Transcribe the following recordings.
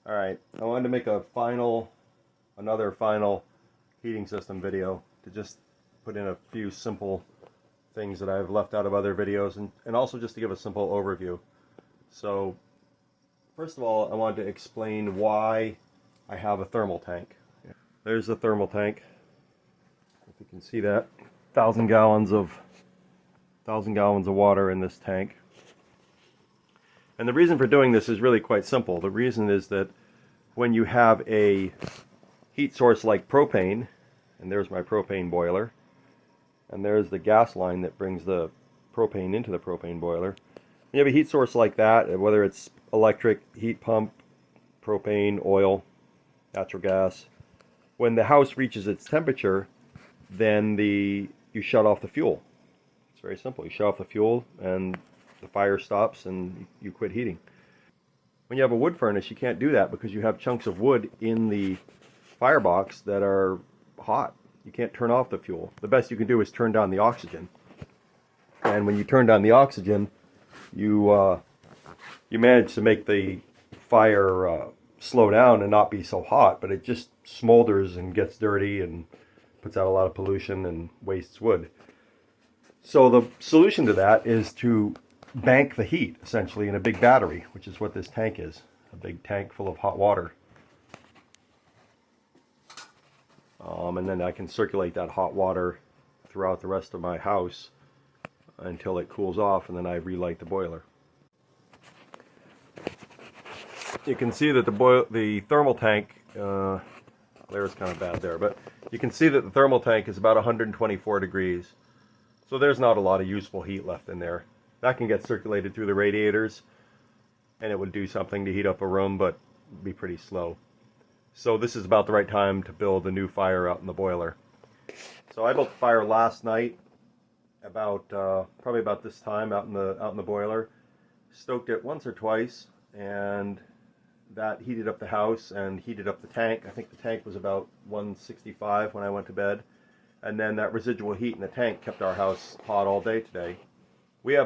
Alright, I wanted to make another final heating system video to just put in a few simple things that I've left out of other videos and also just to give a simple overview. So, first of all, I wanted to explain why I have a thermal tank. There's the thermal tank. If you can see that, 1,000 gallons of water in this tank. And the reason for doing this is really quite simple. The reason is that when you have a heat source like propane, and there's my propane boiler, and there's the gas line that brings the propane into the propane boiler. You have a heat source like that, whether it's electric, heat pump, propane, oil, natural gas. When the house reaches its temperature, then you shut off the fuel. It's very simple. You shut off the fuel and the fire stops and you quit heating. When you have a wood furnace, you can't do that because you have chunks of wood in the firebox that are hot. You can't turn off the fuel. The best you can do is turn down the oxygen. And when you turn down the oxygen, you manage to make the fire slow down and not be so hot, but it just smolders and gets dirty and puts out a lot of pollution and wastes wood. So the solution to that is to bank the heat, essentially, in a big battery, which is what this tank is. A big tank full of hot water. And then I can circulate that hot water throughout the rest of my house until it cools off, and then I relight the boiler. You can see that the thermal tank, there's kind of bad there, but you can see that the thermal tank is about 124 degrees. So there's not a lot of useful heat left in there. That can get circulated through the radiators, and it would do something to heat up a room, but be pretty slow. So this is about the right time to build a new fire out in the boiler. So I built the fire last night, probably about this time out in the boiler. Stoked it once or twice, and that heated up the house and heated up the tank. I think the tank was about 165 when I went to bed. And then that residual heat in the tank kept our house hot all day today. We're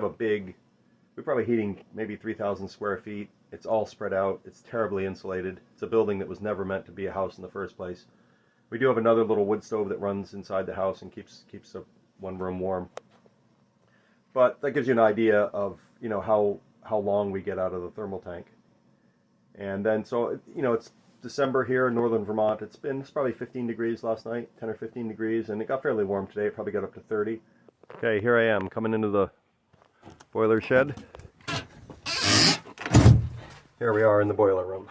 probably heating maybe 3,000 square feet. It's all spread out. It's terribly insulated. It's a building that was never meant to be a house in the first place. We do have another little wood stove that runs inside the house and keeps the one room warm. But that gives you an idea of, how long we get out of the thermal tank. And then, so, it's December here in northern Vermont. It's probably 15 degrees last night, 10 or 15 degrees, and it got fairly warm today. It probably got up to 30. Okay, here I am coming into the boiler shed. Here we are in the boiler room.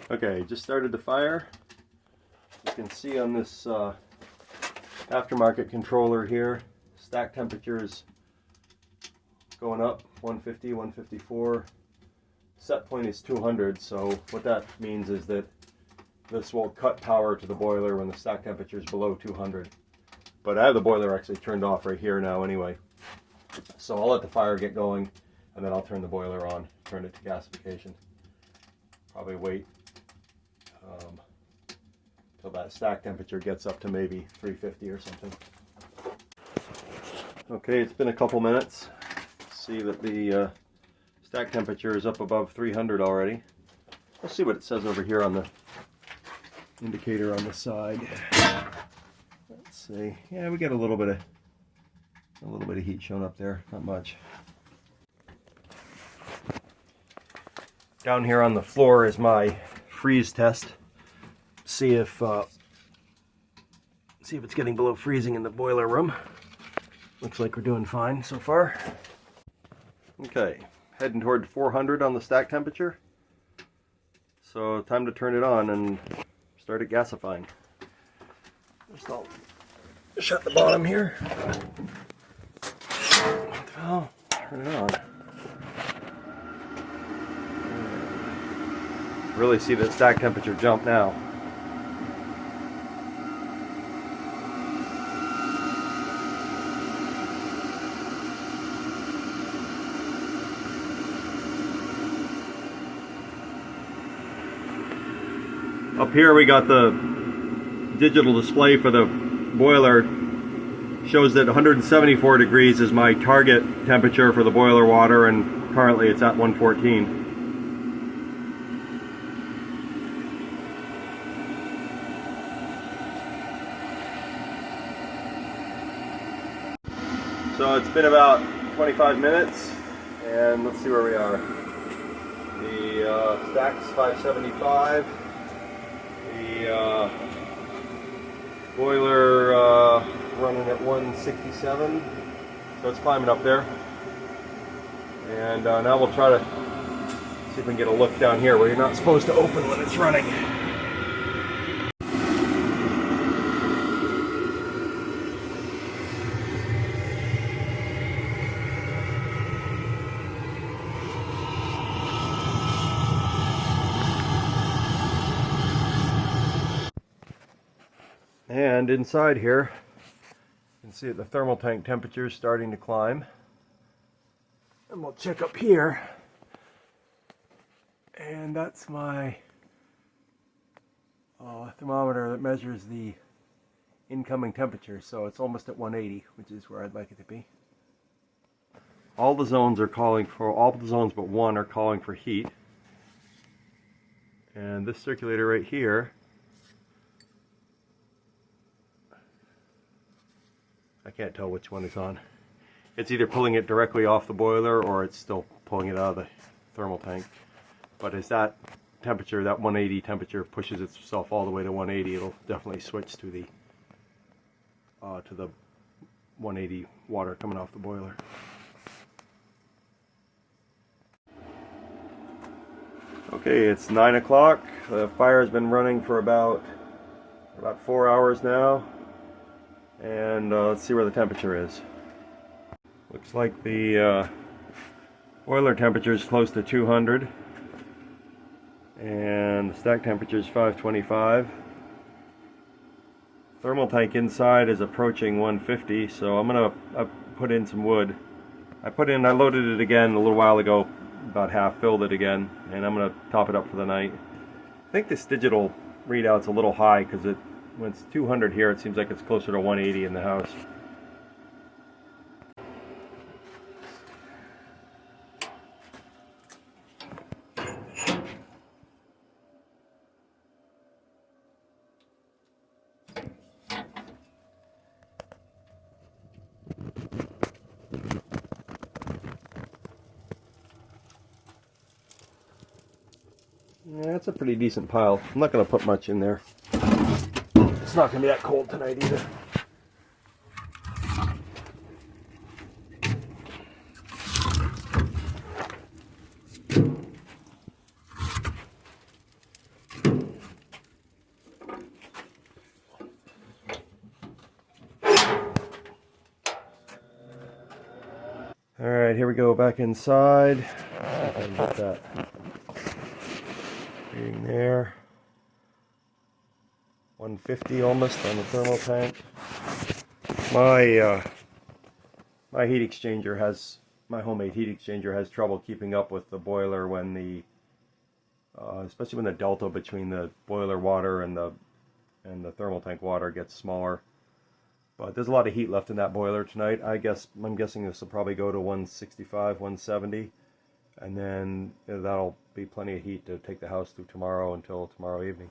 Okay, just started the fire. You can see on this aftermarket controller here, stack temperatures going up, 150, 154. Set point is 200, so what that means is that this will cut power to the boiler when the stack temperature is below 200. But I have the boiler actually turned off right here now anyway. So I'll let the fire get going, and then I'll turn the boiler on, turn it to gasification. Probably wait till that stack temperature gets up to maybe 350 or something. Okay, it's been a couple minutes. See that the stack temperature is up above 300 already. Let's see what it says over here on the indicator on the side. Let's see. Yeah, we got a little bit of heat showing up there. Not much. Down here on the floor is my freeze test. See if it's getting below freezing in the boiler room. Looks like we're doing fine so far. Okay, heading toward 400 on the stack temperature. So time to turn it on and start it gasifying. Just I'll shut the bottom here. Oh, turn it on. Really see the stack temperature jump now. Up here we got the digital display for the boiler. Shows that 174 degrees is my target temperature for the boiler water, and currently it's at 114. So it's been about 25 minutes, and let's see where we are. The stack's 575. The boiler running at 167, so it's climbing up there. And now we'll try to see if we can get a look down here where you're not supposed to open when it's running. And inside here, you can see that the thermal tank temperature is starting to climb. And we'll check up here. And that's my thermometer that measures the incoming temperature. So it's almost at 180, which is where I'd like it to be. All the zones but one are calling for heat. And this circulator right here, I can't tell which one is on. It's either pulling it directly off the boiler or it's still pulling it out of the thermal tank. But as that temperature, that 180 temperature, pushes itself all the way to 180, it'll definitely switch to the 180 water coming off the boiler. Okay, it's 9 o'clock. The fire has been running for about 4 hours now. And let's see where the temperature is. Looks like the boiler temperature is close to 200, and the stack temperature is 525. Thermal tank inside is approaching 150, so I'm gonna put in some wood. I loaded it again a little while ago, about half filled it again, and I'm gonna top it up for the night. I think this digital readout's a little high because when it's 200 here, it seems like it's closer to 180 in the house. Yeah, that's a pretty decent pile. I'm not going to put much in there. It's not going to be that cold tonight either. Alright, here we go back inside. And get that reading there. 150 almost on the thermal tank. My heat exchanger has, my homemade heat exchanger has trouble keeping up with the boiler when the, especially when the delta between the boiler water and the thermal tank water gets smaller. But there's a lot of heat left in that boiler tonight. I'm guessing this will probably go to 165, 170, and then that'll be plenty of heat to take the house through tomorrow until tomorrow evening.